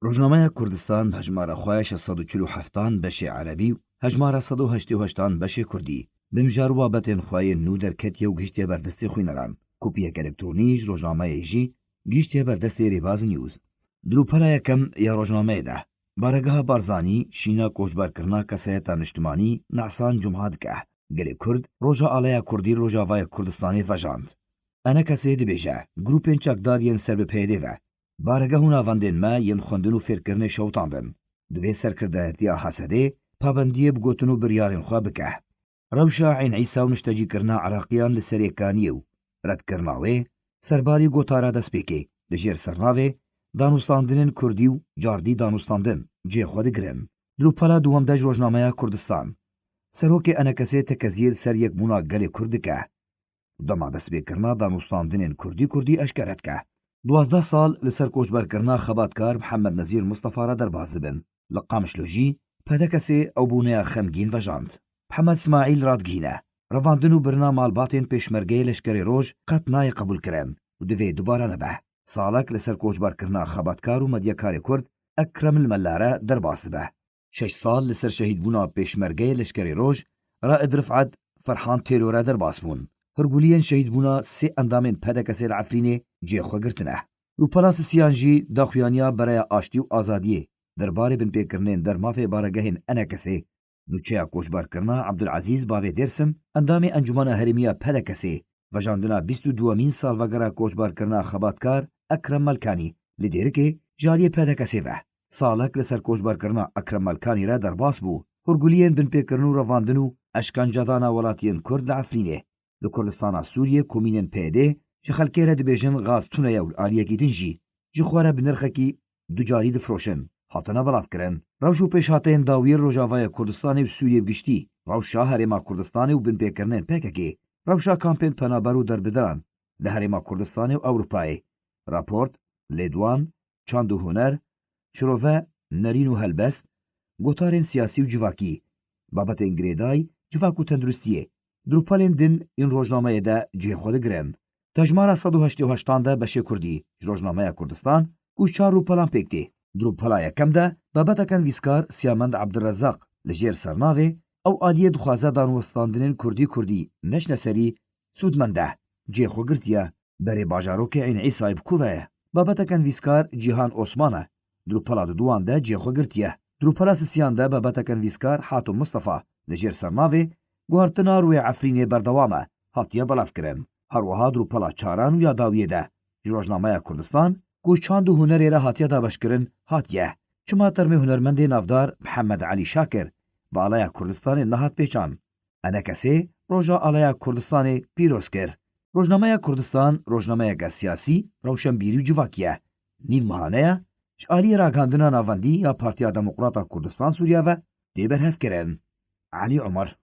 روزنامه کردستان هجماره خواه 647 بەشێ عەرەبی و هەژمارە 188 بەشێ کوردی بمژار وابەتێن خوای نو دەرکەتیە و گشتێ بەردەستی خوێنەران کوپیەک ئەلکترۆنیش ڕۆژنامەیەژی گشتێ بەردەستی ڕێباز نیوز دروپەلا یەکەم یا ڕۆژنامەیەدا بارەگەها بارزانی شینە کۆژبارکردنا کەسایەتە نیشتمانی نعسان جومها دکە گەلێ کورد ڕۆژە ئاڵەیە کوردی ڕۆژاوای کوردستانی ڤەژاند ئەنە کەسێ دەبێژە گروپێن چەکداریەن سەر بپێدێڤە بارەگە هوناڤاندێن مە یەن خوێندن و فێرکردنê شەوتاندن divê serkirdeyetiya hesedê pabendiyê bi gotin û biryarên xwe bike rewşa Ên Îsa û niştecîkirina Iraqiyan li serêkaniyê û redkirina wê serbarî gotara destpêkê li jêr sernavê danûstandinên Kurdî û cardî danûstandin cê xwe digirin Drûpala duwem de ji Rojnameya Kurdistan serokê enekesê tekeziyê li ser yekbûna gelê Kurd dike dema destpêkirina danûstandinên Kurdî eşkere dike 12 سال لسر کوچبرکردنا خەباتکار محەممەد نەزیر مستەفا را دەرباز دەبن لە قامشلۆژی پەدەکەسێ ئەو بوونەیە خەمگین ڤەژاند محەممەد سماعیل ڕادگینە ڕەڤاندن و برنا ماڵباتên پێشمەرگەی لەشکرێ ڕۆژ قەت نایە قبولکردن و divê دووبارە نەبە ساڵک لەسەر کۆچبارکردنا خەباتکار و مەدیەکارێ کورد ئەکرەم المەلارە دەرباز دەبە 6 سال لەسەر شەهیدبوونا پێشمەرگەی لەشکرێ ڕۆژ ڕائد ڕفعەت فەرحان تێرۆرە دەرباز بوون هەرگولیەن شەهیدبوونا سێ ئەندامên پەدەکەسێ لە عەفرینێ جێخوەگرتنە روپەلا سسیان jî daxuyaniya bereya aştî û azadiyê derbarê binpêkirinên dermafê baregehên enekesê nûçeya koçbarkirina Abdulezîz bavê Dêrsim endamê Encumena Herêmiya Pedekesê vejandina 22mîn salvegera koçbarkirina xebatkar Ekrem Melkanî li Dêrikê jaliyê Pedekesê ve salek li ser koçbarkirina Ekrem Melkanî re derbas bû hûrguliyên binpêkirin û revandin û eşkencedana welatiyên Kurd li Efrînê li Kurdistana Sûriyê komînên PD ji xelkê re dibêjin gaz tuneya û aliyekî din jî ji xwe re bi nirxekî ducarî difroşin hatine belavkirin rewş û pêşhateyên dawiyê Rojavaya Kurdistanê û Sûriyê giştî rewşa Herêma Kurdistanê û binpêkirinên PKK rewşa kampên penaber û derbideran li Herêma Kurdistanê û Ewropayê raport lêdwan çand û huner şirove nerîn û helbest gotarên siyasî û civakî babetên girêdayî civak û tenduristiyê drûpalên din ên rojnameyê de cêxwe digirin Hejmara 188 de beşê Kurdî ji Rojnameya Kurdistan û çar rûpalan pêk tê. Drûpala yekem de babetekên vîskar Siyamend Abdurrezzaq li jêr sernavê ew aliyê dixwaze danûstandinên Kurdî neşne serî sûdmend e cêxwe girtiye berê bajarokê Ên Îsayê bi ku ve ye. Babetekên vîskar Cîhan Osman e. Drûpala duwan de cêxwe girtiye. Drûpala sisiyan de babetekên vîskar Hatum Mustafa li jêr sernavê guhartina rûyê Efrînê berdewam e hatiye belavkirin. Herwiha drûpala çaran û ya dawiyê de ji Rojnameya Kurdistan ku çand û hunerê re hatiye dabeşkirin hatiye. Çima termê hunermendê navdar Mihemed Elî Şakir bi Alaya Kurdistanê nehat pêçan. Enekesê Roja Alaya Kurdistanê pîroz kir. Rojnameya Kurdistan rojnameyeke siyasî rewşenbîrî û civakî ye. Nîv mihane ye ji aliyê ragandina navendî ya Partiya Demokrata Kurdistan Sûriya ve tê berhevkirin. Elî Umar